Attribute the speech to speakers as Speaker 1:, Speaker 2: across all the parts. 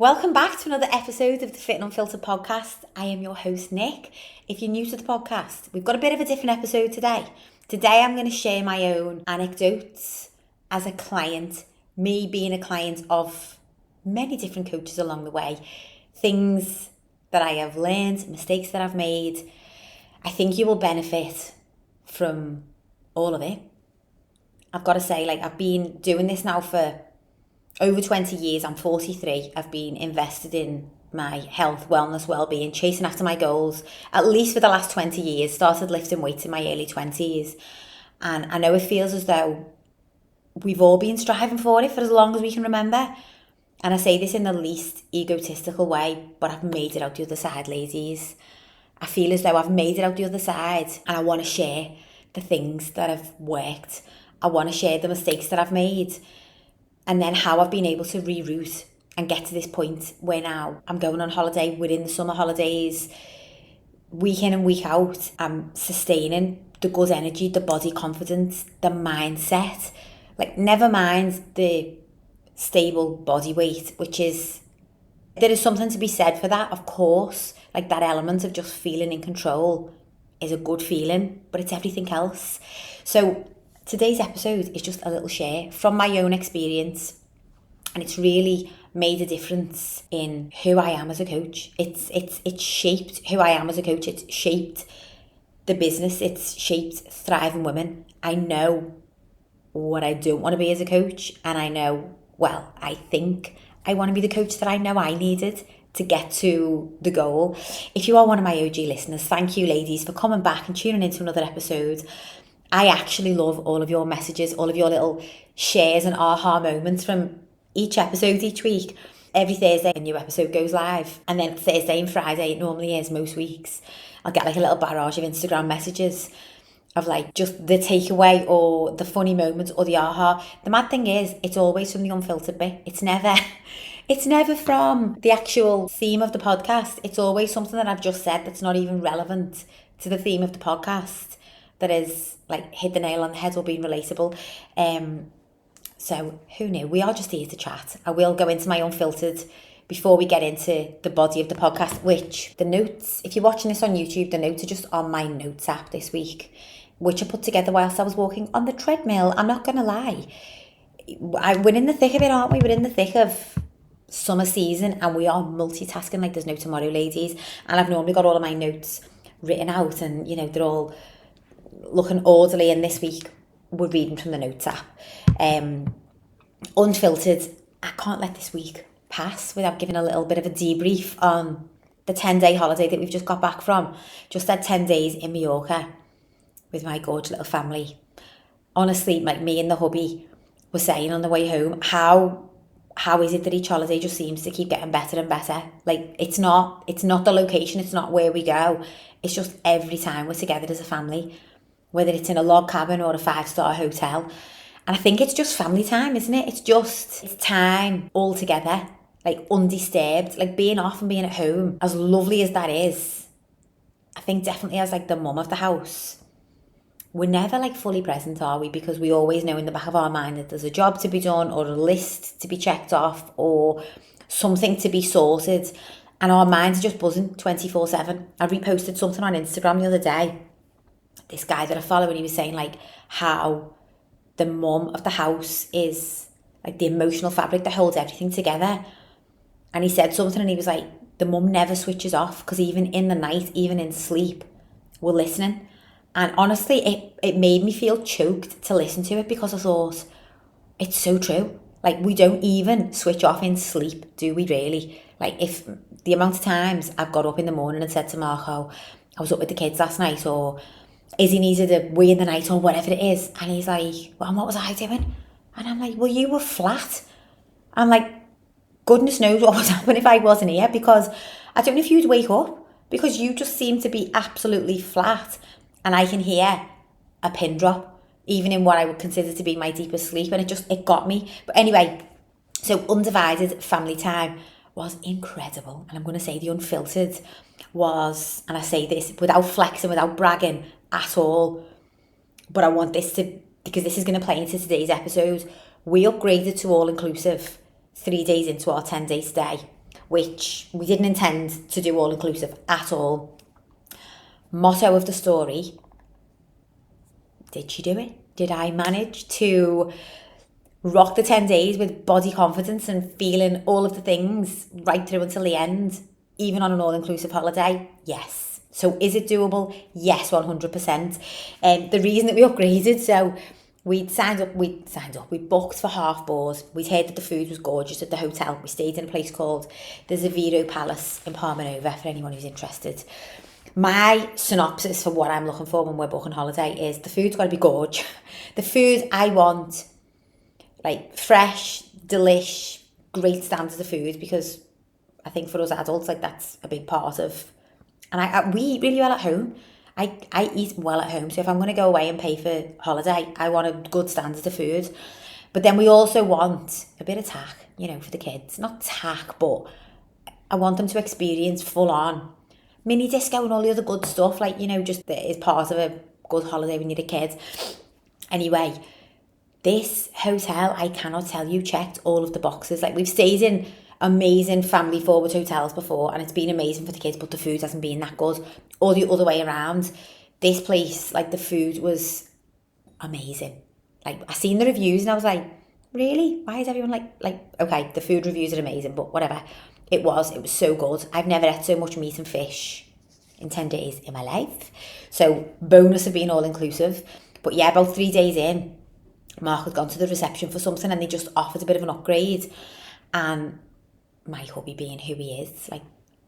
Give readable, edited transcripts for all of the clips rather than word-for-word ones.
Speaker 1: Welcome back to another episode of the Fit and Unfiltered podcast. I am your host, Nick. If you're new to the podcast, we've got a bit of a different episode today. Today, I'm going to share my own anecdotes as a client, me being a client of many different coaches along the way, things that I have learned, mistakes that I've made. I think you will benefit from all of it. I've got to say, I've been doing this now for over 20 years. I'm 43. I've been invested in my health, wellness, well-being, chasing after my goals, at least for the last 20 years. Started lifting weights in my early 20s. And I know it feels as though we've all been striving for it for as long as we can remember. And I say this in the least egotistical way, but I've made it out the other side, ladies. I feel as though I've made it out the other side, and I want to share the things that have worked. I want to share the mistakes that I've made, and then how I've been able to reroute and get to this point where now I'm going on holiday within the summer holidays, week in and week out. I'm sustaining the good energy, the body confidence, the mindset. Never mind the stable body weight, there is something to be said for that, of course. That element of just feeling in control is a good feeling, but it's everything else. So today's episode is just a little share from my own experience, and it's really made a difference in who I am as a coach. It's shaped who I am as a coach. It's shaped the business. It's shaped Thriving Women. I know what I don't want to be as a coach, and I think I want to be the coach that I know I needed to get to the goal. If you are one of my OG listeners, thank you, ladies, for coming back and tuning into another episode. I actually love all of your messages, all of your little shares and aha moments from each episode each week. Every Thursday, a new episode goes live. And then Thursday and Friday, it normally is most weeks, I'll get a little barrage of Instagram messages of just the takeaway or the funny moments or the aha. The mad thing is, it's always from the unfiltered bit. It's never from the actual theme of the podcast. It's always something that I've just said that's not even relevant to the theme of the podcast, that is hit the nail on the head or being relatable. So who knew? We are just here to chat. I will go into my unfiltered before we get into the body of the podcast, which the notes, if you're watching this on YouTube, the notes are just on my notes app this week, which I put together whilst I was walking on the treadmill. I'm not going to lie. We're in the thick of it, aren't we? We're in the thick of summer season, and we are multitasking like there's no tomorrow, ladies. And I've normally got all of my notes written out, and they're all looking orderly, and this week we're reading from the notes app. Unfiltered, I can't let this week pass without giving a little bit of a debrief on the 10-day holiday that we've just got back from. Just had 10 days in Majorca with my gorgeous little family. Honestly, me and the hubby were saying on the way home, how is it that each holiday just seems to keep getting better and better? It's not the location, it's not where we go. It's just every time we're together as a family, whether it's in a log cabin or a 5-star hotel. And I think it's just family time, isn't it? It's time all together, undisturbed, being off and being at home. As lovely as that is, I think definitely as the mum of the house, we're never fully present, are we? Because we always know in the back of our mind that there's a job to be done or a list to be checked off or something to be sorted. And our minds are just buzzing 24/7. I reposted something on Instagram the other day. This guy that I follow, and he was saying how the mum of the house is the emotional fabric that holds everything together. And he said something, and he was the mum never switches off, because even in the night, even in sleep, we're listening. And honestly, it made me feel choked to listen to it, because I thought, it's so true. We don't even switch off in sleep, do we really? If the amount of times I've got up in the morning and said to Marco, I was up with the kids last night, or Izzy needed a wee in the night, or whatever it is. And he's well, and what was I doing? And I'm well, you were flat. I'm goodness knows what would happen if I wasn't here, because I don't know if you'd wake up, because you just seem to be absolutely flat. And I can hear a pin drop, even in what I would consider to be my deepest sleep. And it got me. But anyway, so undivided family time was incredible. And I'm going to say the unfiltered was, and I say this without flexing, without bragging at all, but I want this to, because this is going to play into today's episode. We upgraded to all-inclusive 3 days into our 10-day stay. which we didn't intend to do all-inclusive at all. Motto of the story, did she do it? Did I manage to rock the 10 days with body confidence and feeling all of the things right through until the end, even on an all-inclusive holiday? Yes. So is it doable? Yes, 100%. The reason that we upgraded, so we booked for half board. We'd heard that the food was gorgeous at the hotel. We stayed in a place called the Zaviro Palace in Palma Nova, for anyone who's interested. My synopsis for what I'm looking for when we're booking holiday is the food's got to be gorge. The food I want, like fresh, delish, great standards of food, because I think for us adults, like that's a big part of, and we eat really well at home. I eat well at home, so if I'm going to go away and pay for holiday, I want a good standard of food. But then we also want a bit of tack, for the kids. Not tack, but I want them to experience full on mini disco and all the other good stuff, like, just that is part of a good holiday when you're a kid. Anyway, this hotel, I cannot tell you, checked all of the boxes. Like, we've stayed in amazing family forward hotels before and it's been amazing for the kids, but the food hasn't been that good, or the other way around. This place, like, the food was amazing. Like, I seen the reviews and I was like, really? Why is everyone like, okay, the food reviews are amazing, but whatever. It was so good. I've never ate so much meat and fish in 10 days in my life. So bonus of being all inclusive. But yeah, about 3 days in, Mark had gone to the reception for something and they just offered a bit of an upgrade. And my hubby, being who he is, like,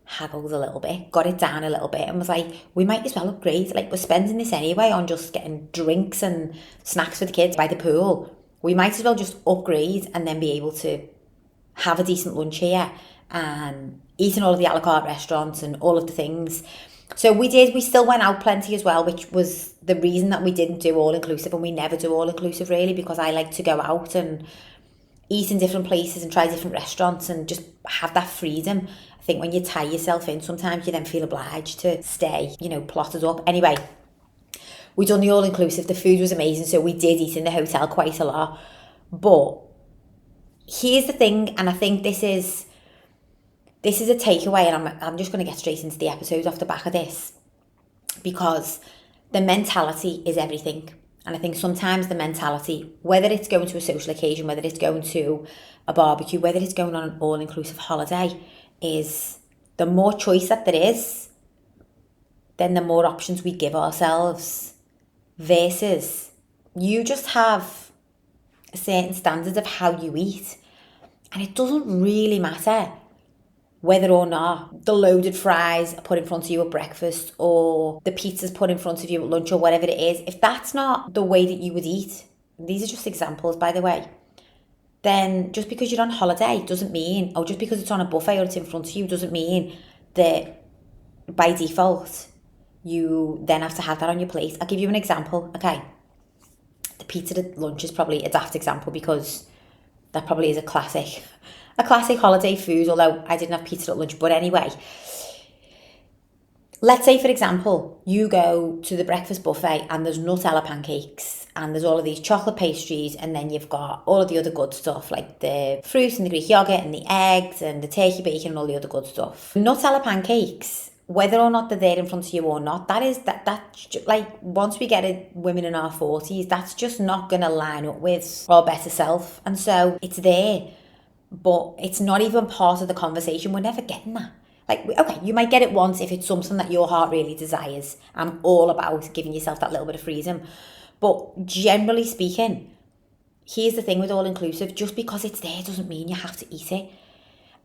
Speaker 1: haggled a little bit, got it down a little bit and was like, we might as well upgrade. Like, we're spending this anyway on just getting drinks and snacks for the kids by the pool. We might as well just upgrade and then be able to have a decent lunch here and eat in all of the a la carte restaurants and all of the things. So we did. We still went out plenty as well, which was the reason that we didn't do all-inclusive, and we never do all-inclusive really, because I like to go out and eat in different places and try different restaurants and just have that freedom. I think when you tie yourself in, sometimes you then feel obliged to stay, plotted up. Anyway, we done the all-inclusive. The food was amazing, so we did eat in the hotel quite a lot. But here's the thing, and I think this is a takeaway, and I'm just going to get straight into the episode off the back of this, because the mentality is everything. And I think sometimes the mentality, whether it's going to a social occasion, whether it's going to a barbecue, whether it's going on an all-inclusive holiday, is the more choice that there is, then the more options we give ourselves, versus you just have a certain standard of how you eat. And it doesn't really matter whether or not the loaded fries are put in front of you at breakfast or the pizza's put in front of you at lunch or whatever it is. If that's not the way that you would eat, these are just examples, by the way, then just because you're on holiday doesn't mean, or just because it's on a buffet or it's in front of you doesn't mean that by default you then have to have that on your plate. I'll give you an example. Okay, the pizza at lunch is probably a daft example because that probably is a classic holiday food, although I didn't have pizza at lunch. But anyway, let's say, for example, you go to the breakfast buffet and there's Nutella pancakes and there's all of these chocolate pastries, and then you've got all of the other good stuff like the fruit and the Greek yogurt and the eggs and the turkey bacon and all the other good stuff. Nutella pancakes, whether or not they're there in front of you or not, that's like, once we get it, women in our 40s, that's just not going to line up with our better self. And so it's there, but it's not even part of the conversation. We're never getting that. Like, okay, you might get it once if it's something that your heart really desires. I'm all about giving yourself that little bit of freedom. But generally speaking, here's the thing with all-inclusive, just because it's there doesn't mean you have to eat it.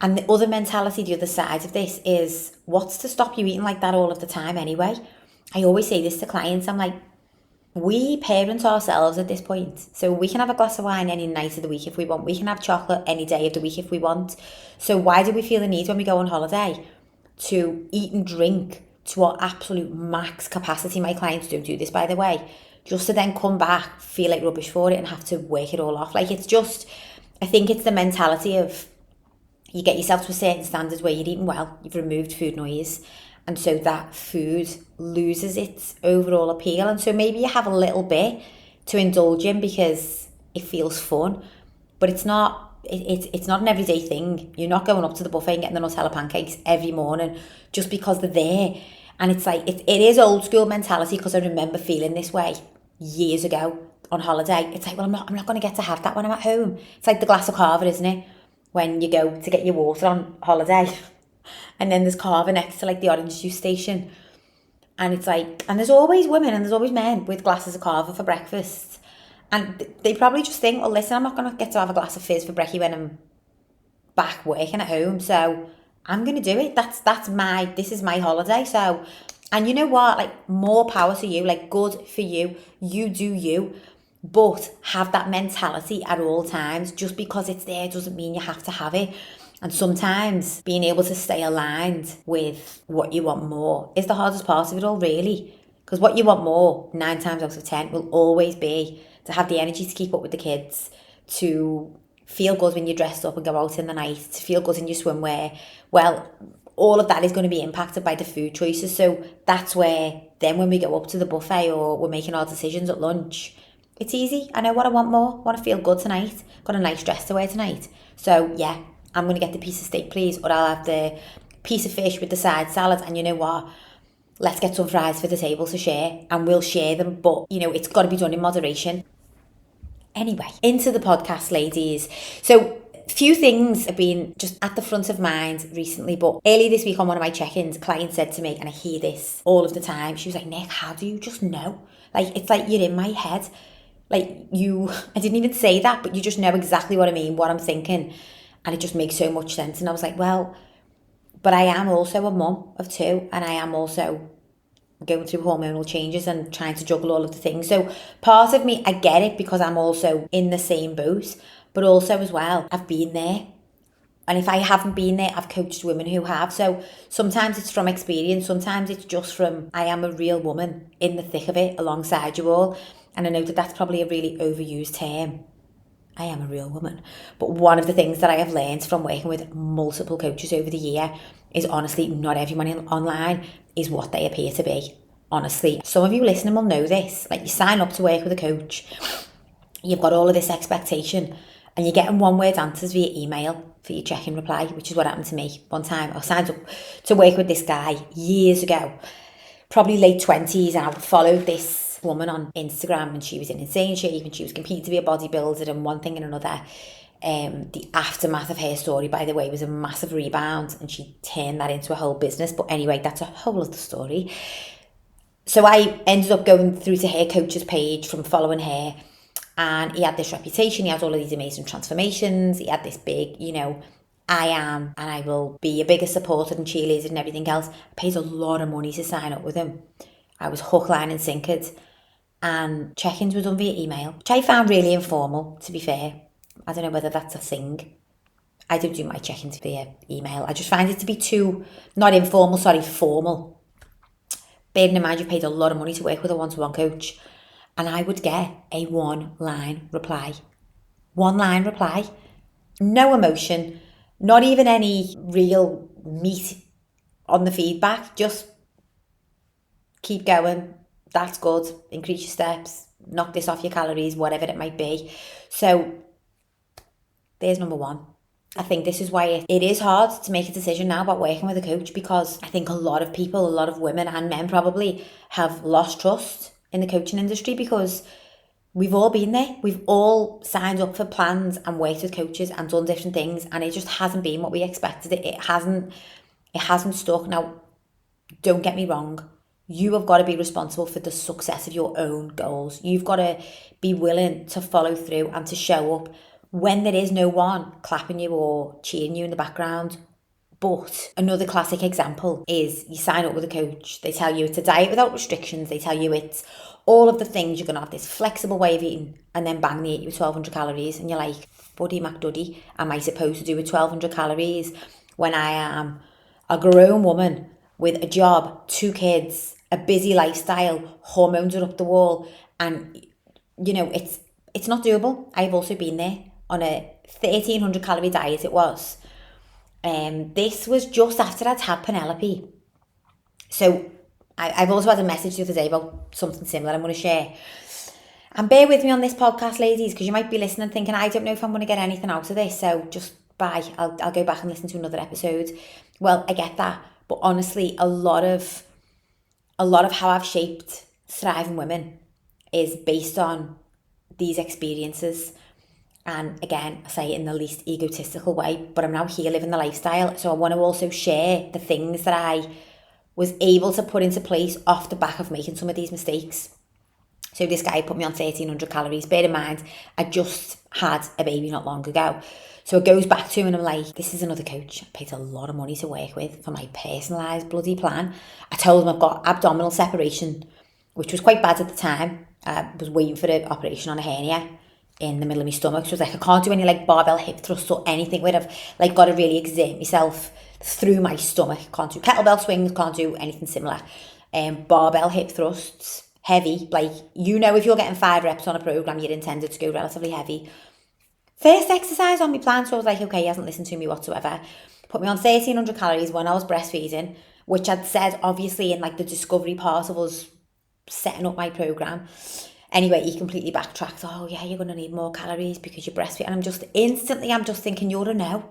Speaker 1: And the other mentality, the other side of this is, what's to stop you eating like that all of the time anyway? I always say this to clients. I'm like, we parent ourselves at this point. So we can have a glass of wine any night of the week if we want. We can have chocolate any day of the week if we want. So why do we feel the need when we go on holiday to eat and drink to our absolute max capacity? My clients don't do this, by the way, just to then come back, feel like rubbish for it and have to work it all off. Like, it's just, I think it's the mentality of, you get yourself to a certain standard where you're eating well, you've removed food noise, and so that food loses its overall appeal. And so maybe you have a little bit to indulge in because it feels fun, but it's not it's not an everyday thing. You're not going up to the buffet and getting the Nutella pancakes every morning just because they're there. And it's like, it is old school mentality, because I remember feeling this way years ago on holiday. It's like, well, I'm not going to get to have that when I'm at home. It's like the glass of Carver, isn't it? When you go to get your water on holiday and then there's Carver next to like the orange juice station. And it's like, and there's always women and there's always men with glasses of Carver for breakfast. And they probably just think, well, listen, I'm not going to get to have a glass of fizz for brekkie when I'm back working at home. So I'm going to do it. This is my holiday. So, and you know what? Like, more power to you. Like, good for you. You do you. But have that mentality at all times. Just because it's there doesn't mean you have to have it. And sometimes being able to stay aligned with what you want more is the hardest part of it all, really. Because what you want more, 9 times out of 10, will always be to have the energy to keep up with the kids, to feel good when you're dressed up and go out in the night, to feel good in your swimwear. Well, all of that is going to be impacted by the food choices. So that's where then when we go up to the buffet or we're making our decisions at lunch, it's easy. I know what I want more. I want to feel good tonight. Got a nice dress to wear tonight. So yeah, I'm going to get the piece of steak, please, or I'll have the piece of fish with the side salad. And you know what? Let's get some fries for the table to share, and we'll share them. But, you know, it's got to be done in moderation. Anyway, into the podcast, ladies. So, few things have been just at the front of mind recently, but early this week on one of my check-ins, a client said to me, and I hear this all of the time, she was like, Nick, how do you just know? Like, it's like you're in my head. Like, I didn't even say that, but you just know exactly what I mean, what I'm thinking. And it just makes so much sense. And I was like, well, but I am also a mum of 2, and I am also going through hormonal changes and trying to juggle all of the things. So part of me, I get it, because I'm also in the same boat, but also as well, I've been there. And if I haven't been there, I've coached women who have. So sometimes it's from experience, sometimes it's just from, I am a real woman in the thick of it alongside you all. And I know that that's probably a really overused term. I am a real woman. But one of the things that I have learned from working with multiple coaches over the year is, honestly, not everyone online is what they appear to be. Honestly, some of you listening will know this. Like, you sign up to work with a coach, you've got all of this expectation, and you're getting one-word answers via email for your check-in reply, which is what happened to me one time. I signed up to work with this guy years ago, probably late 20s, and I followed this woman on Instagram, and she was in insane shape, and she was competing to be a bodybuilder and one thing and another. The aftermath of her story, by the way, was a massive rebound, and she turned that into a whole business. But anyway, that's a whole other story. So I ended up going through to her coach's page from following her, and he had this reputation, he had all of these amazing transformations, he had this big, I am and I will be your biggest supporter and cheerleader and everything else. I paid a lot of money to sign up with him. I was hook, line and sinkered. And check-ins were done via email, which I found really informal, to be fair. I don't know whether that's a thing. I don't do my check-ins via email. I just find it to be too, not informal, formal. Bearing in mind, you paid a lot of money to work with a one-to-one coach. And I would get a one-line reply. One-line reply. No emotion, not even any real meat on the feedback. Just keep going. That's good. Increase your steps. Knock this off your calories, whatever it might be. So there's number one. I think this is why it is hard to make a decision now about working with a coach, because I think a lot of people, a lot of women and men probably, have lost trust in the coaching industry, because we've all been there. We've all signed up for plans and worked with coaches and done different things, and it just hasn't been what we expected. It hasn't stuck. Now, don't get me wrong. You have got to be responsible for the success of your own goals. You've got to be willing to follow through and to show up when there is no one clapping you or cheering you in the background. But another classic example is you sign up with a coach. They tell you it's a diet without restrictions. They tell you it's all of the things. You're going to have this flexible way of eating, and then bang, they eat you with 1,200 calories. And you're like, Buddy McDuddy, am I supposed to do with 1,200 calories when I am a grown woman with a job, 2 kids, a busy lifestyle, hormones are up the wall, and it's not doable. I've also been there on a 1,300 calorie diet. It was. This was just after I'd had Penelope. So I've also had a message the other day about something similar I'm going to share. And bear with me on this podcast, ladies, because you might be listening thinking, I don't know if I'm going to get anything out of this, so just bye. I'll go back and listen to another episode. Well, I get that, but honestly, a lot of how I've shaped thriving women is based on these experiences. And again, I say it in the least egotistical way, but I'm now here living the lifestyle, so I want to also share the things that I was able to put into place off the back of making some of these mistakes. So this guy put me on 1,300 calories. Bear in mind, I just had a baby not long ago. So it goes back to him and I'm like, this is another coach. I paid a lot of money to work with for my personalised bloody plan. I told him I've got abdominal separation, which was quite bad at the time. I was waiting for an operation on a hernia in the middle of my stomach. So I was like, I can't do any like barbell hip thrusts or anything where I've like got to really exert myself through my stomach. Can't do kettlebell swings, can't do anything similar. Barbell hip thrusts, heavy, like, you know, if you're getting 5 reps on a program, you're intended to go relatively heavy. First exercise on my plan, so I was like, okay, he hasn't listened to me whatsoever. Put me on 1,300 calories when I was breastfeeding, which I'd said obviously in like the discovery part of us setting up my program. Anyway, he completely backtracked. Oh yeah, you're going to need more calories because you're breastfeeding. And I'm just thinking, you're a no.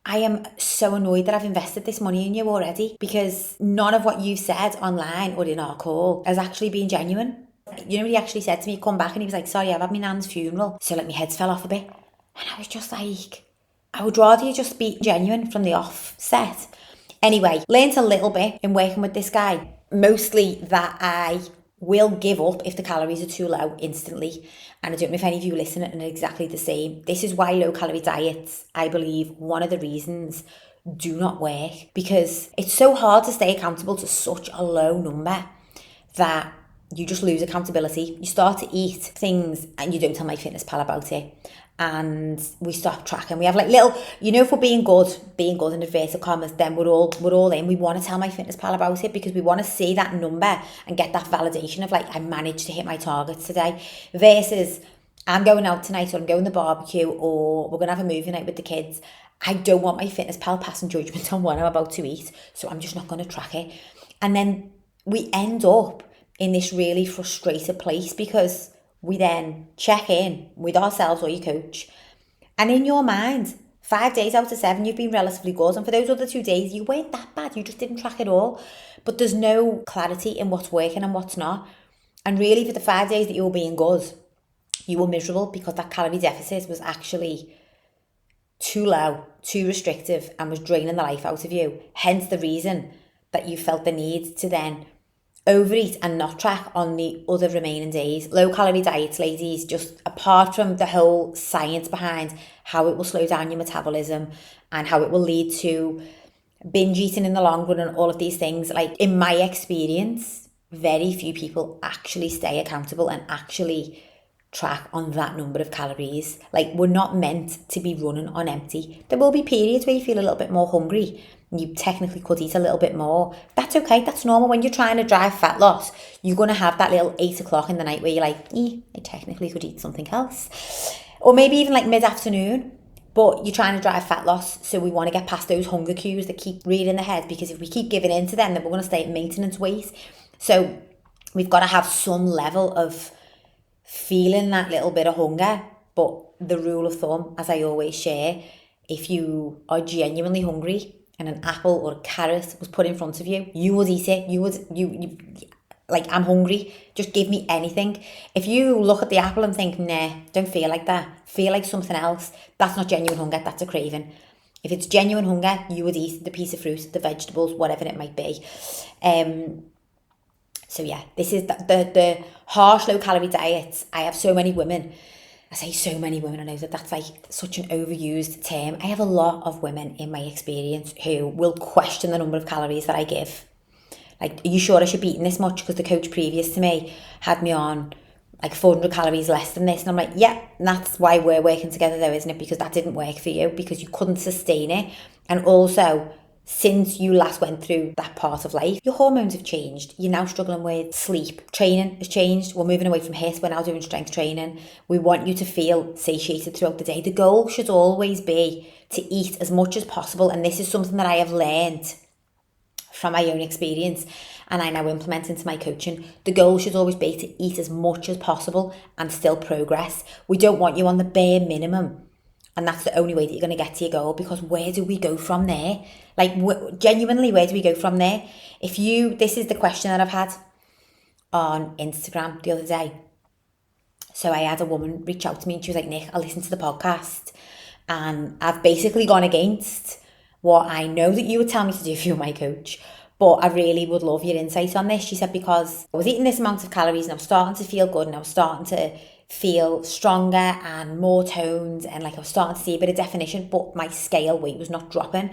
Speaker 1: I am so annoyed that I've invested this money in you already, because none of what you've said online or in our call has actually been genuine. You know what he actually said to me? Come back and he was like, sorry, I've had my nan's funeral, so like my head's fell off a bit. And I was just like, I would rather you just be genuine from the offset. Anyway, learned a little bit in working with this guy. Mostly that I will give up if the calories are too low instantly. And I don't know if any of you listening are exactly the same. This is why low calorie diets, I believe, one of the reasons do not work, because it's so hard to stay accountable to such a low number that you just lose accountability. You start to eat things and you don't tell MyFitnessPal about it. And we stop tracking. We have like little, you know, if we're being good in inverted commas, then we're all in. We want to tell MyFitnessPal about it because we want to see that number and get that validation of like, I managed to hit my targets today, versus I'm going out tonight, or I'm going to the barbecue, or we're going to have a movie night with the kids. I don't want MyFitnessPal passing judgment on what I'm about to eat, so I'm just not going to track it. And then we end up in this really frustrated place because we then check in with ourselves or your coach, and in your mind, 5 days out of 7, you've been relatively good. And for those other 2 days, you weren't that bad. You just didn't track it all. But there's no clarity in what's working and what's not. And really, for the 5 days that you were being good, you were miserable because that calorie deficit was actually too low, too restrictive, and was draining the life out of you. Hence the reason that you felt the need to then overeat and not track on the other remaining days. Low calorie diets, ladies, just apart from the whole science behind how it will slow down your metabolism and how it will lead to binge eating in the long run and all of these things, like in my experience, very few people actually stay accountable and actually track on that number of calories. Like, we're not meant to be running on empty. There will be periods where you feel a little bit more hungry. You technically could eat a little bit more. That's okay. That's normal. When you're trying to drive fat loss, you're going to have that little 8 o'clock in the night where you're like, I technically could eat something else. Or maybe even like mid-afternoon, but you're trying to drive fat loss. So we want to get past those hunger cues that keep rearing the head, because if we keep giving in to them, then we're going to stay at maintenance weight. So we've got to have some level of feeling that little bit of hunger. But the rule of thumb, as I always share, if you are genuinely hungry and an apple or a carrot was put in front of you, you would eat it. You like, I'm hungry, just give me anything. If you look at the apple and think, nah, don't feel like that, feel like something else, that's not genuine hunger, that's a craving. If it's genuine hunger, you would eat the piece of fruit, the vegetables, whatever it might be. So yeah, this is the harsh low calorie diets. I have so many women, I say so many women, I know that that's like such an overused term. I have a lot of women in my experience who will question the number of calories that I give. Like, are you sure I should be eating this much? Because the coach previous to me had me on like 400 calories less than this. And I'm like, yeah, and that's why we're working together though, isn't it? Because that didn't work for you, because you couldn't sustain it. And also, since you last went through that part of life, your hormones have changed. You're now struggling with sleep. Training has changed. We're moving away from HIIT. We're now doing strength training. We want you to feel satiated throughout the day. The goal should always be to eat as much as possible. And this is something that I have learned from my own experience and I now implement into my coaching, the goal should always be to eat as much as possible and still progress. We don't want you on the bare minimum. And that's the only way that you're going to get to your goal, because where do we go from there? Like, genuinely, where do we go from there? This is the question that I've had on Instagram the other day. So I had a woman reach out to me and she was like, Nick, I listened to the podcast and I've basically gone against what I know that you would tell me to do if you were my coach. But I really would love your insight on this. She said, because I was eating this amount of calories and I was starting to feel good and I was starting to feel stronger and more toned and like I was starting to see a bit of definition, but my scale weight was not dropping.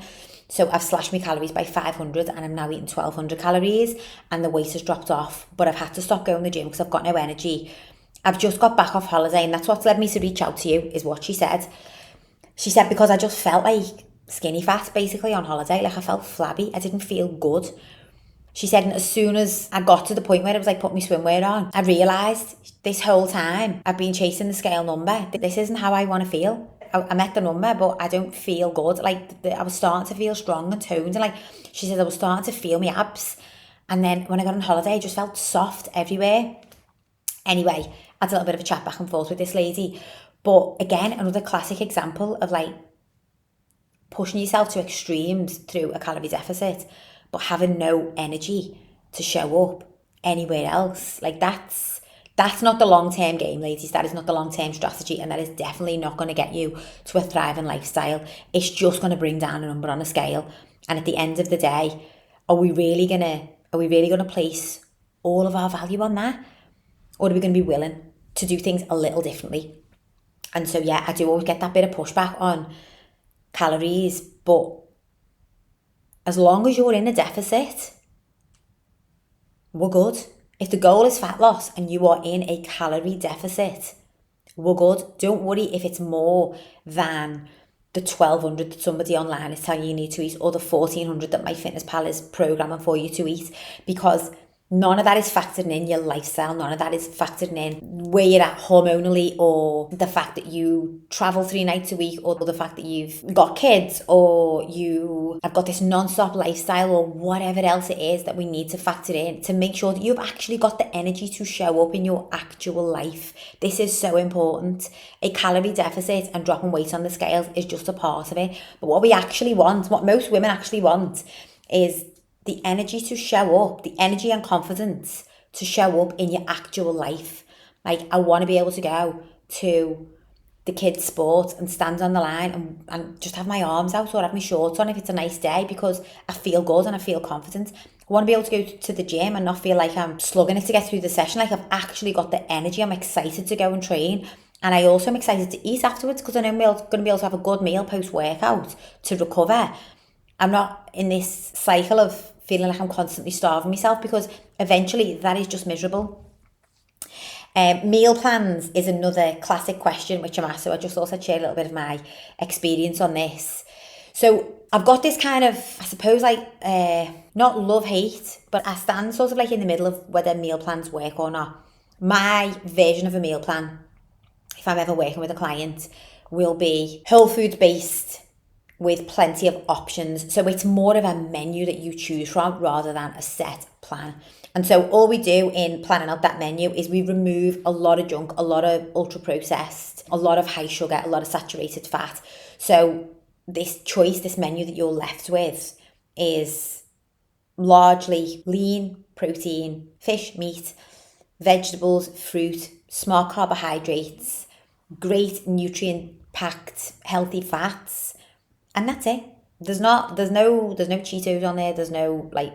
Speaker 1: So I've slashed my calories by 500 and I'm now eating 1200 calories and the weight has dropped off. But I've had to stop going to the gym because I've got no energy. I've just got back off holiday and that's what's led me to reach out to you, is what she said. She said, because I just felt like skinny fat basically on holiday. Like I felt flabby. I didn't feel good. She said, and as soon as I got to the point where it was like, put my swimwear on, I realised this whole time I've been chasing the scale number. This isn't how I want to feel. I met the number, but I don't feel good. Like I was starting to feel strong and toned. And like she said, I was starting to feel my abs. And then when I got on holiday, I just felt soft everywhere. Anyway, I had a little bit of a chat back and forth with this lady. But again, another classic example of like pushing yourself to extremes through a calorie deficit, but having no energy to show up anywhere else. Like that's not the long-term game, ladies. That is not the long-term strategy, and that is definitely not going to get you to a thriving lifestyle. It's just going to bring down a number on a scale. And at the end of the day, are we really gonna place all of our value on that? Or are we going to be willing to do things a little differently? And so yeah, I do always get that bit of pushback on calories, but as long as you're in a deficit, we're good. If the goal is fat loss and you are in a calorie deficit, we're good. Don't worry if it's more than the 1200 that somebody online is telling you need to eat, or the 1400 that MyFitnessPal is programming for you to eat, because none of that is factoring in your lifestyle. None of that is factoring in where you're at hormonally, or the fact that you travel 3 nights a week, or the fact that you've got kids, or you have got this non-stop lifestyle, or whatever else it is that we need to factor in to make sure that you've actually got the energy to show up in your actual life. This is so important. A calorie deficit and dropping weight on the scales is just a part of it. But what we actually want, what most women actually want, is the energy to show up, the energy and confidence to show up in your actual life. Like, I want to be able to go to the kids' sport and stand on the line and just have my arms out or have my shorts on if it's a nice day, because I feel good and I feel confident. I want to be able to go to the gym and not feel like I'm slugging it to get through the session. Like, I've actually got the energy. I'm excited to go and train. And I also am excited to eat afterwards, because I know I'm going to be able to have a good meal post-workout to recover. I'm not in this cycle of feeling like I'm constantly starving myself, because eventually that is just miserable. Meal plans is another classic question which I'm asked, so I just thought I'd share a little bit of my experience on this. So I've got this kind of, I suppose, like, not love-hate, but I stand sort of like in the middle of whether meal plans work or not. My version of a meal plan, if I'm ever working with a client, will be whole foods based, with plenty of options. So it's more of a menu that you choose from rather than a set plan. And so all we do in planning out that menu is we remove a lot of junk, a lot of ultra processed, a lot of high sugar, a lot of saturated fat. So this choice, this menu that you're left with, is largely lean protein, fish, meat, vegetables, fruit, smart carbohydrates, great nutrient packed healthy fats. And that's it. There's no Cheetos on there. There's no, like,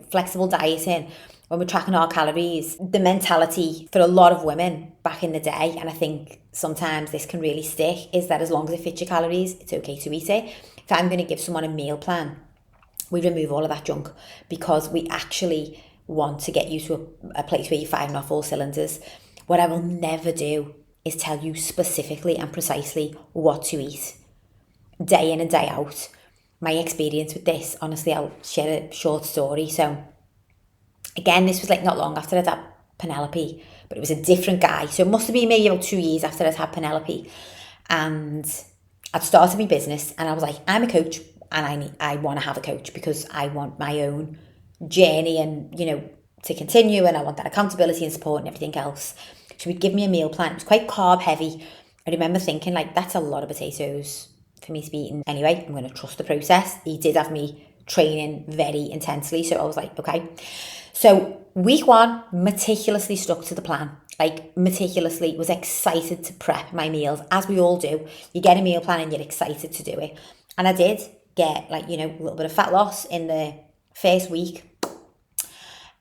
Speaker 1: flexible dieting when we're tracking our calories. The mentality for a lot of women back in the day, and I think sometimes this can really stick, is that as long as it fits your calories, it's okay to eat it. If I'm going to give someone a meal plan, we remove all of that junk, because we actually want to get you to a place where you're firing off all cylinders. What I will never do is tell you specifically and precisely what to eat, day in and day out. My experience with this, honestly, I'll share a short story. So again, this was like not long after I'd had Penelope, but it was a different guy. So it must have been maybe about 2 years after I'd had Penelope. And I'd started my business and I was like, I'm a coach. and I want to have a coach because I want my own journey and, to continue, and I want that accountability and support and everything else. So he'd give me a meal plan. It was quite carb heavy. I remember thinking, like, that's a lot of potatoes for me to be eating. Anyway, I'm going to trust the process. He did have me training very intensely, so I was like, okay. So week 1, meticulously stuck to the plan. Like, meticulously, was excited to prep my meals, as we all do. You get a meal plan and you're excited to do it. And I did get, like, a little bit of fat loss in the first week.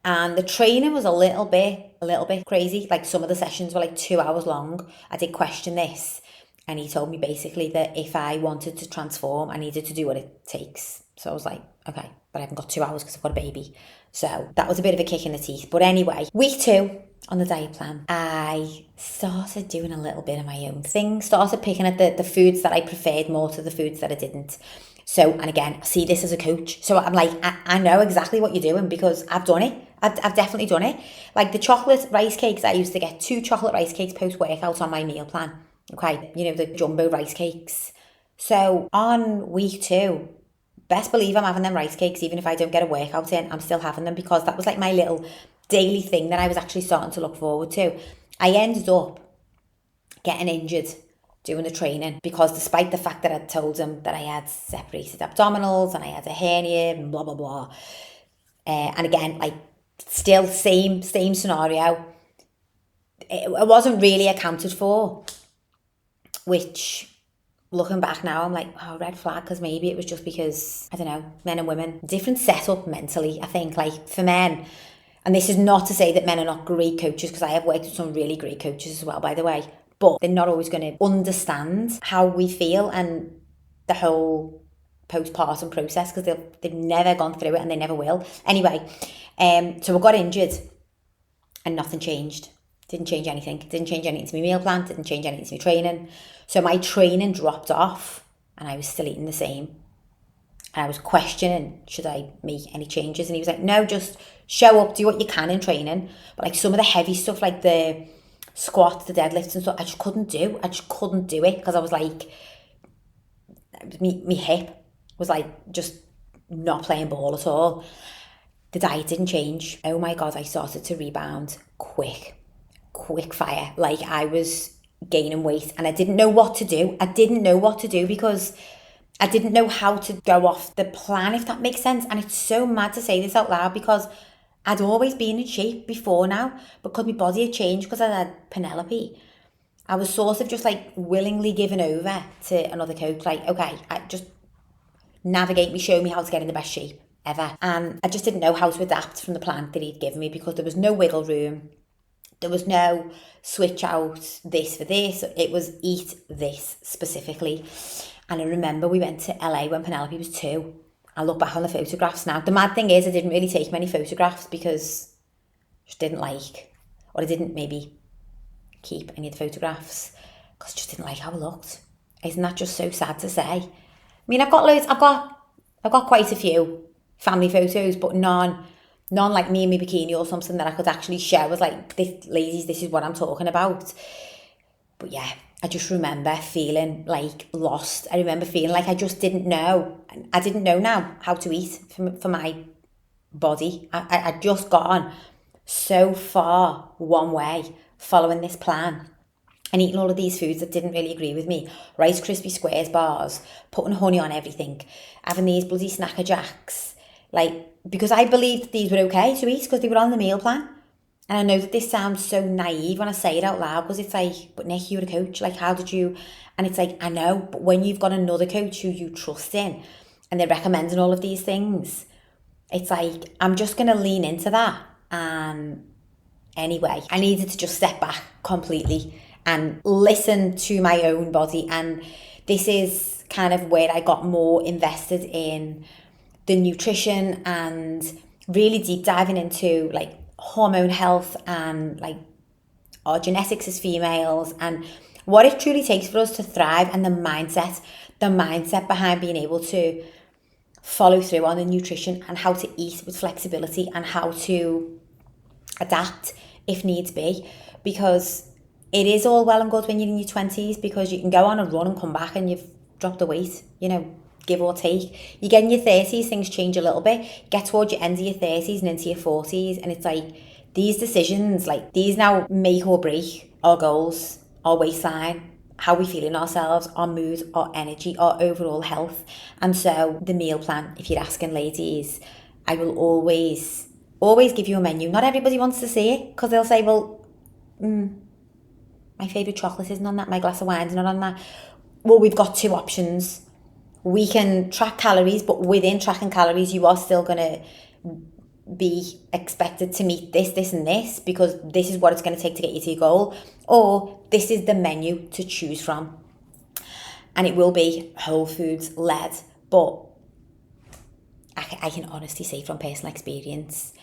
Speaker 1: And the training was a little bit crazy. Like, some of the sessions were like 2 hours long. I did question this, and he told me basically that if I wanted to transform, I needed to do what it takes. So I was like, okay, but I haven't got 2 hours because I've got a baby. So that was a bit of a kick in the teeth. But anyway, week 2 on the diet plan, I started doing a little bit of my own thing, started picking at the foods that I preferred more to the foods that I didn't. So, and again, I see this as a coach. So I'm like, I know exactly what you're doing because I've done it. I've definitely done it. Like the chocolate rice cakes, I used to get 2 chocolate rice cakes post-workout on my meal plan. Okay, the jumbo rice cakes. So on week 2, best believe I'm having them rice cakes, even if I don't get a workout in, I'm still having them because that was like my little daily thing that I was actually starting to look forward to. I ended up getting injured doing the training because despite the fact that I'd told him that I had separated abdominals and I had a hernia and blah, blah, blah. And again, like still same scenario. It wasn't really accounted for, which looking back now, I'm like, oh, red flag, because maybe it was just because, I don't know, men and women, different setup mentally, I think. Like for men, and this is not to say that men are not great coaches, because I have worked with some really great coaches as well, by the way, but they're not always going to understand how we feel and the whole postpartum process, because they've never gone through it and they never will. Anyway, so I got injured and nothing changed. Didn't change anything. Didn't change anything to my meal plan. Didn't change anything to my training. So my training dropped off and I was still eating the same. And I was questioning, should I make any changes? And he was like, no, just show up, do what you can in training. But like some of the heavy stuff, like the squats, the deadlifts and stuff, I just couldn't do. I just couldn't do it because I was like, me hip was like just not playing ball at all. The diet didn't change. Oh my God, I started to rebound quick fire. Like I was gaining weight and I didn't know what to do. I didn't know what to do because I didn't know how to go off the plan, if that makes sense. And it's so mad to say this out loud because I'd always been in shape before now, because my body had changed because I had Penelope. I was sort of just like willingly given over to another coach, like, okay, I just navigate me, show me how to get in the best shape ever. And I just didn't know how to adapt from the plan that he'd given me because there was no wiggle room. There was no switch out this for this. It was eat this specifically. And I remember we went to LA when Penelope was 2. I look back on the photographs now. The mad thing is I didn't really take many photographs because I just didn't like, or I didn't maybe keep any of the photographs because I just didn't like how I looked. Isn't that just so sad to say? I mean, I've got quite a few family photos, but none like me in my bikini or something that I could actually share with like, this, ladies, this is what I'm talking about. But yeah, I just remember feeling like lost. I remember feeling like I just didn't know. I didn't know now how to eat for my body. I'd just gone so far one way following this plan and eating all of these foods that didn't really agree with me. Rice Krispie Squares bars, putting honey on everything, having these bloody Snacker Jacks. Like, because I believed these were okay to eat because they were on the meal plan. And I know that this sounds so naive when I say it out loud because it's like, but Nick, you're a coach. Like, how did you? And it's like, I know, but when you've got another coach who you trust in and they're recommending all of these things, it's like, I'm just going to lean into that. And anyway, I needed to just step back completely and listen to my own body. And this is kind of where I got more invested in the nutrition and really deep diving into like hormone health and like our genetics as females and what it truly takes for us to thrive, and the mindset behind being able to follow through on the nutrition and how to eat with flexibility and how to adapt if needs be. Because it is all well and good when you're in your 20s because you can go on a run and come back and you've dropped the weight, give or take. You get in your 30s, things change a little bit. Get towards your end of your 30s and into your 40s, and it's like these decisions, like these now make or break our goals, our waistline, how we feel in ourselves, our mood, our energy, our overall health. And so the meal plan, if you're asking ladies, I will always give you a menu. Not everybody wants to see it because they'll say, well, my favourite chocolate isn't on that, my glass of wine's not on that. Well, we've got two options. We can track calories, but within tracking calories, you are still going to be expected to meet this and this because this is what it's going to take to get you to your goal. Or this is the menu to choose from. And it will be whole foods led, but I can honestly say from personal experience,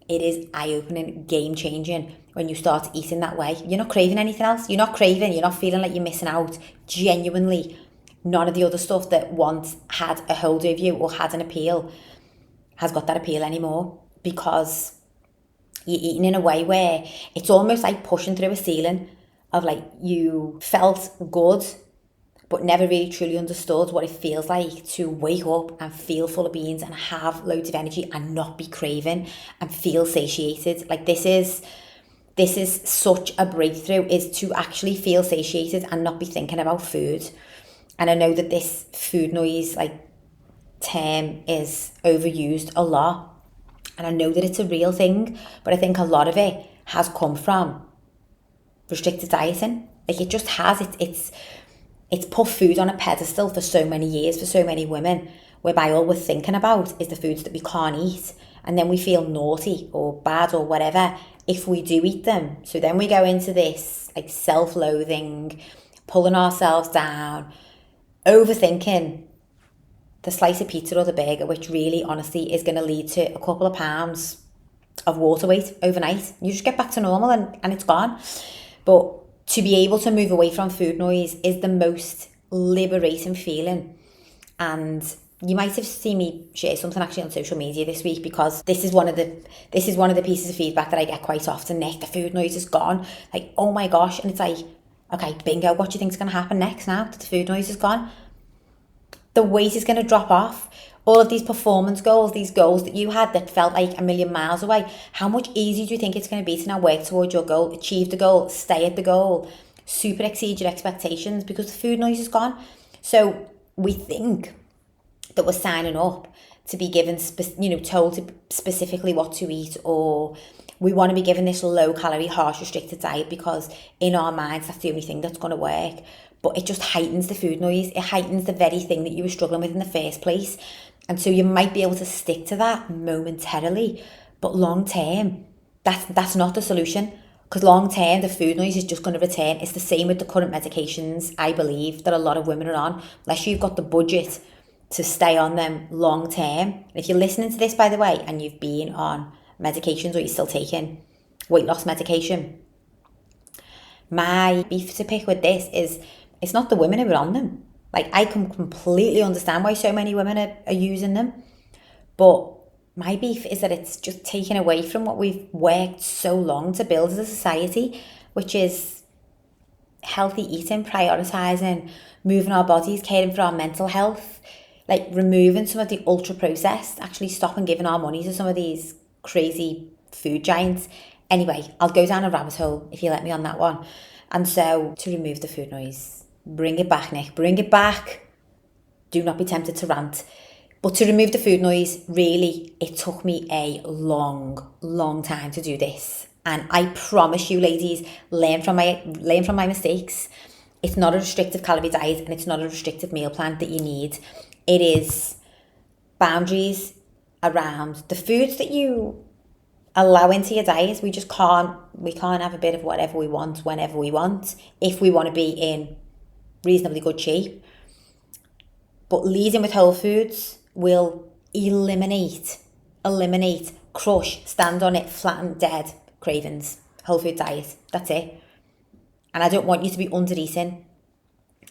Speaker 1: it is eye-opening, game-changing when you start eating that way. You're not craving anything else. You're not feeling like you're missing out. Genuinely, none of the other stuff that once had a hold of you or had an appeal has got that appeal anymore, because you're eating in a way where it's almost like pushing through a ceiling of like you felt good but never really truly understood what it feels like to wake up and feel full of beans and have loads of energy and not be craving and feel satiated. Like this is such a breakthrough, is to actually feel satiated and not be thinking about food. And I know that this food noise term is overused a lot, and I know that it's a real thing, but I think a lot of it has come from restricted dieting. Like it just has. It's put food on a pedestal for so many years, for so many women, whereby all we're thinking about is the foods that we can't eat. And then we feel naughty or bad or whatever if we do eat them. So then we go into this like self-loathing, pulling ourselves down, overthinking the slice of pizza or the burger, which really honestly is going to lead to a couple of pounds of water weight overnight. You just get back to normal and it's gone. But to be able to move away from food noise is the most liberating feeling. And you might have seen me share something actually on social media this week, because this is one of the pieces of feedback that I get quite often. Nick, the food noise is gone. Like, oh my gosh. And it's like, okay, bingo, what do you think is going to happen next now that the food noise is gone? The weight is going to drop off. All of these performance goals, these goals that you had that felt like a million miles away, how much easier do you think it's going to be to now work towards your goal, achieve the goal, stay at the goal, super exceed your expectations, because the food noise is gone? So we think that we're signing up to be given, told to specifically what to eat, or we want to be given this low calorie, harsh restricted diet because in our minds that's the only thing that's going to work. But it just heightens the food noise. It heightens the very thing that you were struggling with in the first place. And so you might be able to stick to that momentarily, but long term, that's not the solution. Because long term, the food noise is just going to return. It's the same with the current medications, I believe, that a lot of women are on, unless you've got the budget to stay on them long term. And if you're listening to this, by the way, and you've been on medications or you're still taking weight loss medication, my beef to pick with this is it's not the women who are on them. Like, I can completely understand why so many women are using them. But my beef is that it's just taken away from what we've worked so long to build as a society, which is healthy eating, prioritising, moving our bodies, caring for our mental health, like removing some of the ultra processed, actually stopping giving our money to some of these crazy food giants. Anyway, I'll go down a rabbit hole if you let me on that one. And so to remove the food noise, bring it back, Nick, bring it back. Do not be tempted to rant. But to remove the food noise, really, it took me a long time to do this. And I promise you, ladies, learn from my mistakes. It's not a restrictive calorie diet and it's not a restrictive meal plan that you need. It is boundaries around the foods that you allow into your diet. We can't have a bit of whatever we want, whenever we want, if we want to be in reasonably good shape. But leading with whole foods will eliminate, crush, stand on it, flatten, dead cravings. Whole food diet, that's it. And I don't want you to be under eating.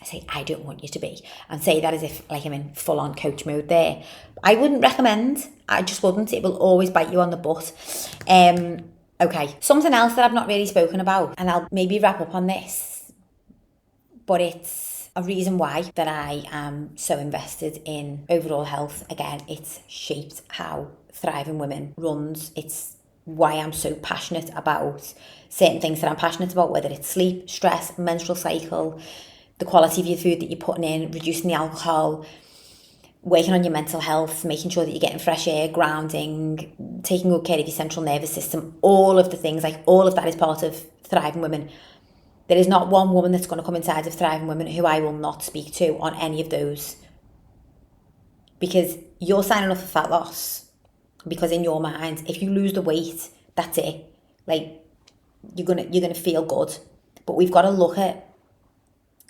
Speaker 1: I say I don't want you to be, and say that as if like I'm in full on coach mode there. I wouldn't recommend. I just wouldn't. It will always bite you on the butt. Okay, something else that I've not really spoken about, and I'll maybe wrap up on this, but it's a reason why that I am so invested in overall health. Again, it's shaped how Thriving Women runs. It's why I'm so passionate about certain things that I'm passionate about, whether it's sleep, stress, menstrual cycle, the quality of your food that you're putting in, reducing the alcohol, working on your mental health, making sure that you're getting fresh air, grounding, taking good care of your central nervous system, all of the things, like all of that is part of Thriving Women. There is not one woman that's going to come inside of Thriving Women who I will not speak to on any of those. Because you're signing up for fat loss. Because in your mind, if you lose the weight, that's it. Like, you're gonna feel good. But we've got to look at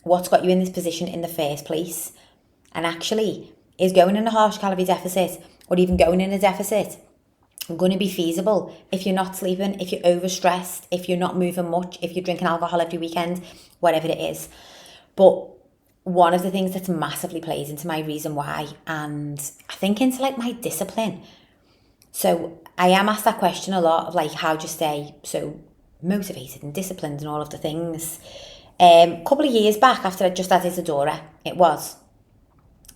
Speaker 1: what's got you in this position in the first place. And actually, is going in a harsh calorie deficit or even going in a deficit going to be feasible if you're not sleeping, if you're overstressed, if you're not moving much, if you're drinking alcohol every weekend, whatever it is. But one of the things that's massively plays into my reason why, and I think into like my discipline. So I am asked that question a lot of like, how do you stay so motivated and disciplined and all of the things. A couple of years back after I just had Isadora, I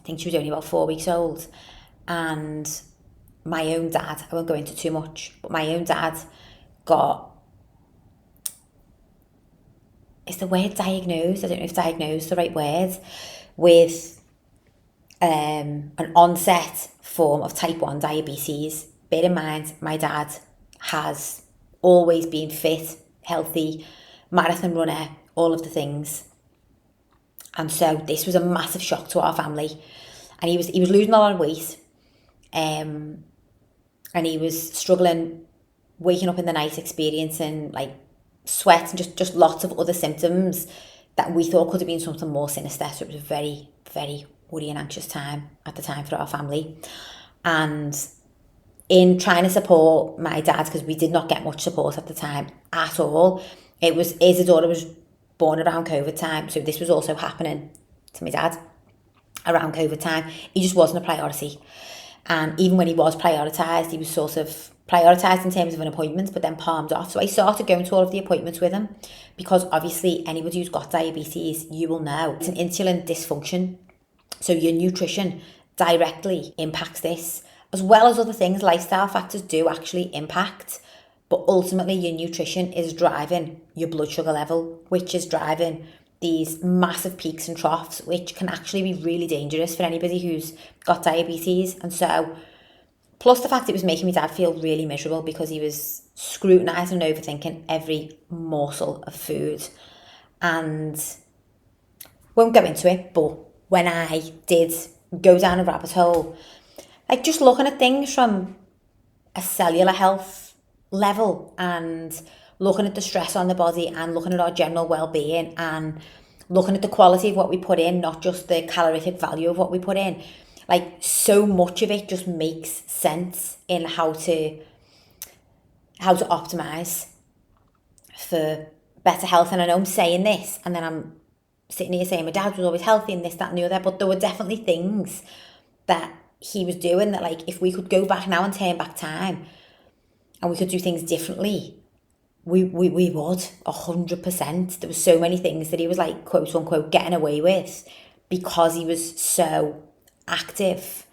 Speaker 1: think she was only about 4 weeks old, and my own dad, I won't go into too much, but my own dad got, is the word diagnosed? I don't know if diagnosed is the right word, with an onset form of type 1 diabetes. Bear in mind, my dad has always been fit, healthy, marathon runner, all of the things. And so this was a massive shock to our family. And he was losing a lot of weight. And he was struggling, waking up in the night, experiencing like sweat and just lots of other symptoms that we thought could have been something more sinister. So it was a very, very worry and anxious time at the time for our family. And in trying to support my dad, because we did not get much support at the time at all, Isadora was born around COVID time. So this was also happening to my dad around COVID time. He just wasn't a priority. And even when he was prioritised, he was sort of prioritised in terms of an appointment, but then palmed off. So I started going to all of the appointments with him because obviously anybody who's got diabetes, you will know it's an insulin dysfunction. So your nutrition directly impacts this, as well as other things. Lifestyle factors do actually impact, but ultimately your nutrition is driving your blood sugar level, which is driving these massive peaks and troughs, which can actually be really dangerous for anybody who's got diabetes. And so, plus the fact it was making my dad feel really miserable because he was scrutinising and overthinking every morsel of food. And won't go into it, but when I did go down a rabbit hole, like just looking at things from a cellular health level and looking at the stress on the body and looking at our general well-being and looking at the quality of what we put in, not just the calorific value of what we put in. Like so much of it just makes sense in how to optimize for better health. And I know I'm saying this and then I'm sitting here saying my dad was always healthy and this, that and the other, but there were definitely things that he was doing that like if we could go back now and turn back time and we could do things differently, we would 100%. There were so many things that he was like quote unquote getting away with because he was so active.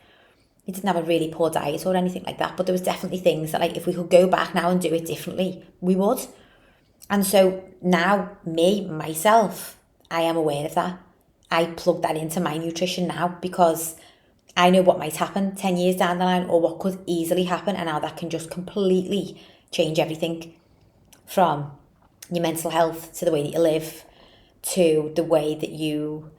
Speaker 1: He didn't have a really poor diet or anything like that, but there was definitely things that like if we could go back now and do it differently, we would. And so now myself, I am aware of that. I plug that into my nutrition now because I know what might happen 10 years down the line or what could easily happen and how that can just completely change everything. From your mental health to the way that you live to the way that you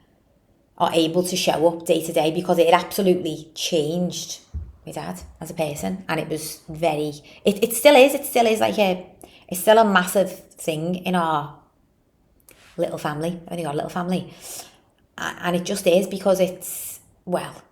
Speaker 1: are able to show up day to day, because it absolutely changed my dad as a person. And it was it still is it's still a massive thing in our little family. I've only got a little family. And it just is because it's, well,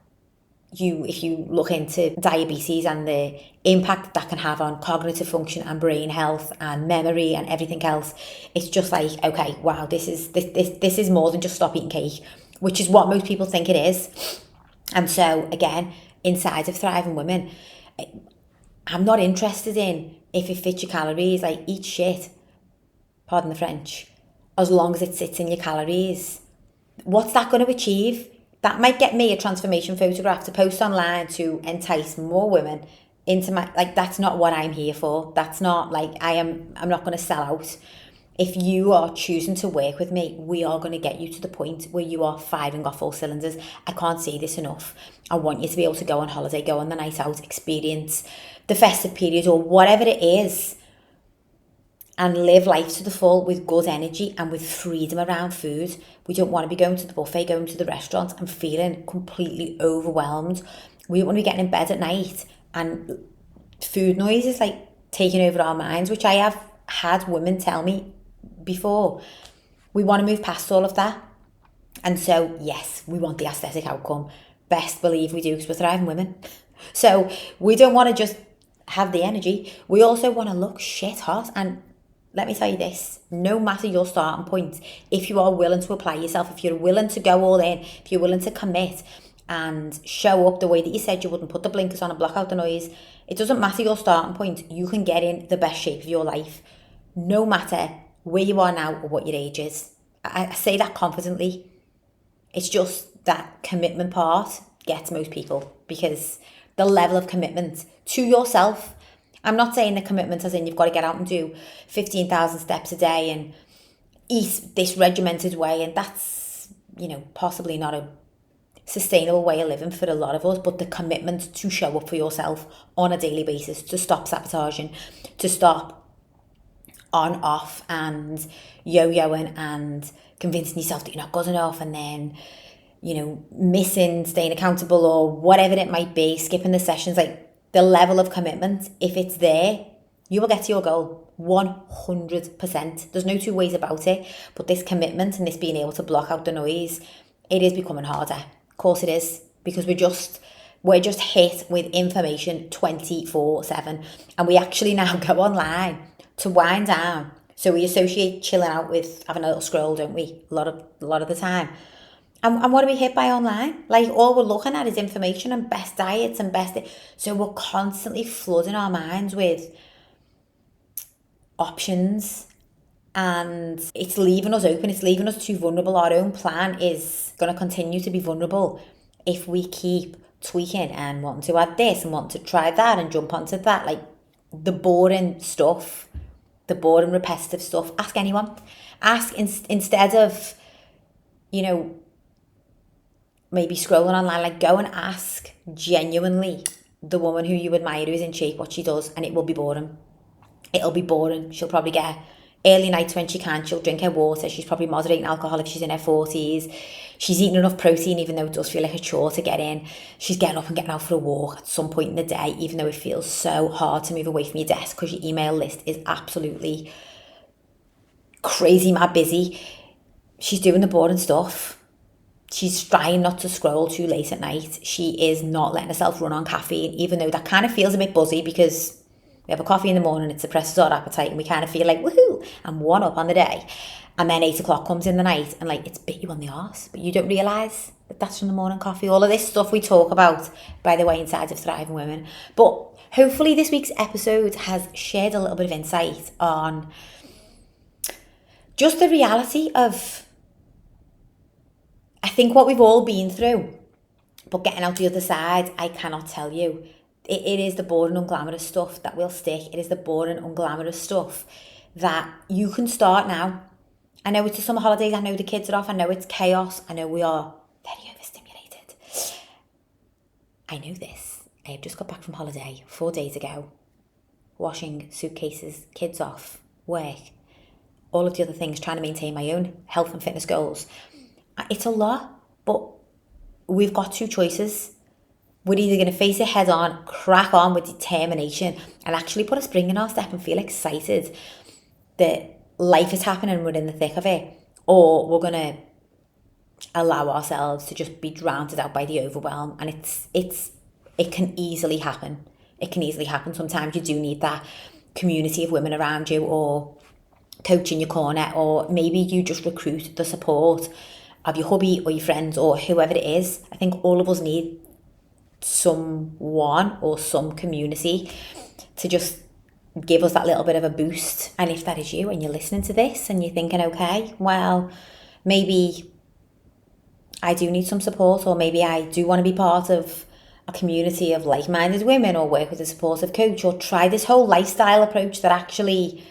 Speaker 1: if you look into diabetes and the impact that can have on cognitive function and brain health and memory and everything else, it's just like, okay, wow, this is more than just stop eating cake, which is what most people think it is. And so again, inside of Thriving Women, I'm not interested in if it fits your calories. Like, eat shit, pardon the French, as long as it sits in your calories. What's that going to achieve? That might get me a transformation photograph to post online to entice more women into my, like, that's not what I'm here for. That's not like, I'm not going to sell out. If you are choosing to work with me, we are going to get you to the point where you are firing off all cylinders. I can't say this enough. I want you to be able to go on holiday, go on the night out, experience the festive period or whatever it is, and live life to the full with good energy and with freedom around food. We don't want to be going to the buffet, going to the restaurant and feeling completely overwhelmed. We don't want to be getting in bed at night and food noise is like taking over our minds, which I have had women tell me before. We want to move past all of that. And so, yes, we want the aesthetic outcome. Best believe we do, because we're thriving women. So we don't want to just have the energy. We also want to look shit hot. And let me tell you this, no matter your starting point, if you are willing to apply yourself, if you're willing to go all in, if you're willing to commit and show up the way that you said you wouldn't, put the blinkers on and block out the noise, it doesn't matter your starting point, you can get in the best shape of your life, no matter where you are now or what your age is. I say that confidently. It's just that commitment part gets most people, because the level of commitment to yourself, I'm not saying the commitment as in you've got to get out and do 15,000 steps a day and eat this regimented way, and that's, possibly not a sustainable way of living for a lot of us, but the commitment to show up for yourself on a daily basis, to stop sabotaging, to stop on, off and yo-yoing and convincing yourself that you're not good enough, and then, missing, staying accountable or whatever it might be, skipping the sessions. Like, the level of commitment, if it's there, you will get to your goal 100%. There's no two ways about it. But this commitment and this being able to block out the noise, it is becoming harder. Of course it is, because we're just hit with information 24/7, and we actually now go online to wind down. So we associate chilling out with having a little scroll, don't we? A lot of the time. And what are we hit by online? Like, all we're looking at is information and best diets and so we're constantly flooding our minds with options, and it's leaving us open. It's leaving us too vulnerable. Our own plan is going to continue to be vulnerable if we keep tweaking and wanting to add this and wanting to try that and jump onto that. Like, the boring stuff, the boring repetitive stuff. Ask anyone. Ask instead of, maybe scrolling online, like, go and ask genuinely the woman who you admire who's in shape what she does, and it will be boring. It'll be boring. She'll probably get early nights when she can. She'll drink her water. She's probably moderating alcohol if she's in her 40s. She's eating enough protein, even though it does feel like a chore to get in. She's getting up and getting out for a walk at some point in the day, even though it feels so hard to move away from your desk because your email list is absolutely crazy mad busy. She's doing the boring stuff. She's trying not to scroll too late at night. She is not letting herself run on caffeine, even though that kind of feels a bit buzzy because we have a coffee in the morning, it suppresses our appetite and we kind of feel like, woohoo, I'm one up on the day. And then 8 o'clock comes in the night and like, it's bit you on the arse, but you don't realise that that's from the morning coffee. All of this stuff we talk about, by the way, inside of Thriving Women. But hopefully this week's episode has shared a little bit of insight on just the reality of, I think, what we've all been through, but getting out the other side, I cannot tell you. It is the boring, unglamorous stuff that will stick. It is the boring, unglamorous stuff that you can start now. I know it's the summer holidays. I know the kids are off. I know it's chaos. I know we are very overstimulated. I know this. I have just got back from holiday 4 days ago. Washing suitcases, kids off, work, all of the other things, trying to maintain my own health and fitness goals. It's a lot, but we've got two choices. We're either going to face it head on, crack on with determination, and actually put a spring in our step and feel excited that life is happening and we're in the thick of it, or we're going to allow ourselves to just be drowned out by the overwhelm. And it can easily happen. It can easily happen. Sometimes you do need that community of women around you, or coach in your corner, or maybe you just recruit the support of your hubby or your friends or whoever it is. I think all of us need someone or some community to just give us that little bit of a boost. And if that is you and you're listening to this and you're thinking, okay, well, maybe I do need some support, or maybe I do want to be part of a community of like-minded women, or work with a supportive coach, or try this whole lifestyle approach that actually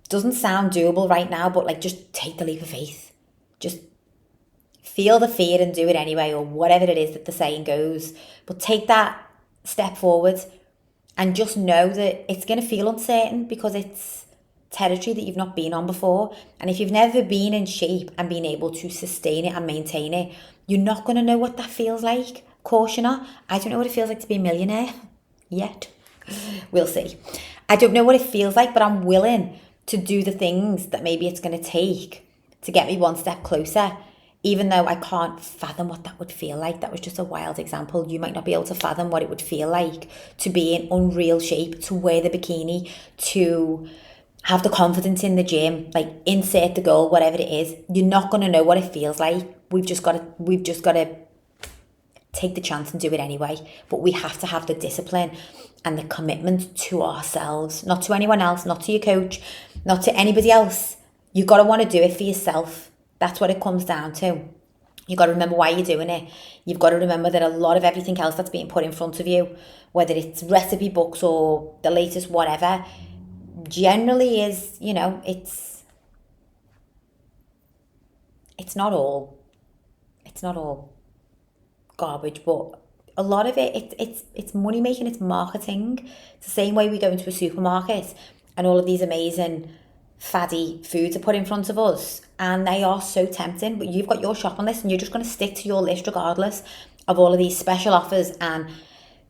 Speaker 1: doesn't sound doable right now, but like just take the leap of faith. Just feel the fear and do it anyway, or whatever it is that the saying goes. But take that step forward and just know that it's going to feel uncertain because it's territory that you've not been on before. And if you've never been in shape and been able to sustain it and maintain it, you're not going to know what that feels like. Of course you're not. I don't know what it feels like to be a millionaire yet. We'll see. I don't know what it feels like, but I'm willing to do the things that maybe it's going to take to get me one step closer, even though I can't fathom what that would feel like. That was just a wild example. You might not be able to fathom what it would feel like to be in unreal shape, to wear the bikini, to have the confidence in the gym, like insert the goal, whatever it is. You're not going to know what it feels like. We've just got to take the chance and do it anyway. But we have to have the discipline and the commitment to ourselves, not to anyone else, not to your coach, not to anybody else. You've got to want to do it for yourself. That's what it comes down to. You've got to remember why you're doing it. You've got to remember that a lot of everything else that's being put in front of you, whether it's recipe books or the latest whatever, generally is, it's not all garbage, but a lot of it's money making, it's marketing. It's the same way we go into a supermarket and all of these amazing faddy foods are put in front of us, and they are so tempting, but you've got your shopping list and you're just going to stick to your list regardless of all of these special offers and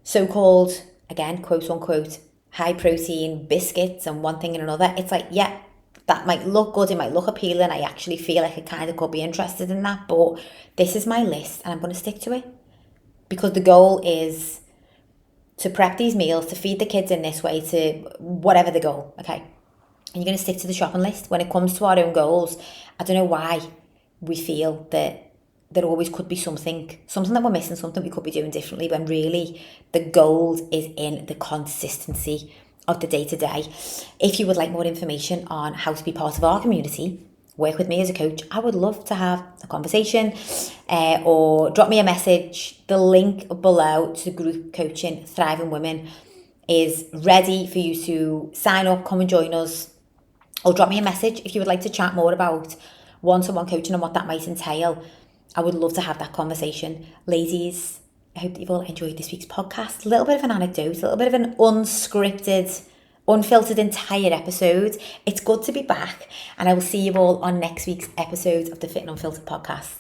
Speaker 1: so-called, again, quote unquote, high protein biscuits and one thing and another. It's like, yeah, that might look good, it might look appealing, I actually feel like I kind of could be interested in that, but this is my list and I'm going to stick to it because the goal is to prep these meals, to feed the kids in this way, to whatever the goal, okay? And you're going to stick to the shopping list. When it comes to our own goals, I don't know why we feel that there always could be something that we're missing, something we could be doing differently, when really the gold is in the consistency of the day-to-day. If you would like more information on how to be part of our community, work with me as a coach, I would love to have a conversation or drop me a message. The link below to group coaching Thriving Women is ready for you to sign up, come and join us, or drop me a message if you would like to chat more about one-to-one coaching and what that might entail. I would love to have that conversation. Ladies, I hope that you've all enjoyed this week's podcast. A little bit of an anecdote, a little bit of an unscripted, unfiltered entire episode. It's good to be back, and I will see you all on next week's episode of the Fit and Unfiltered podcast.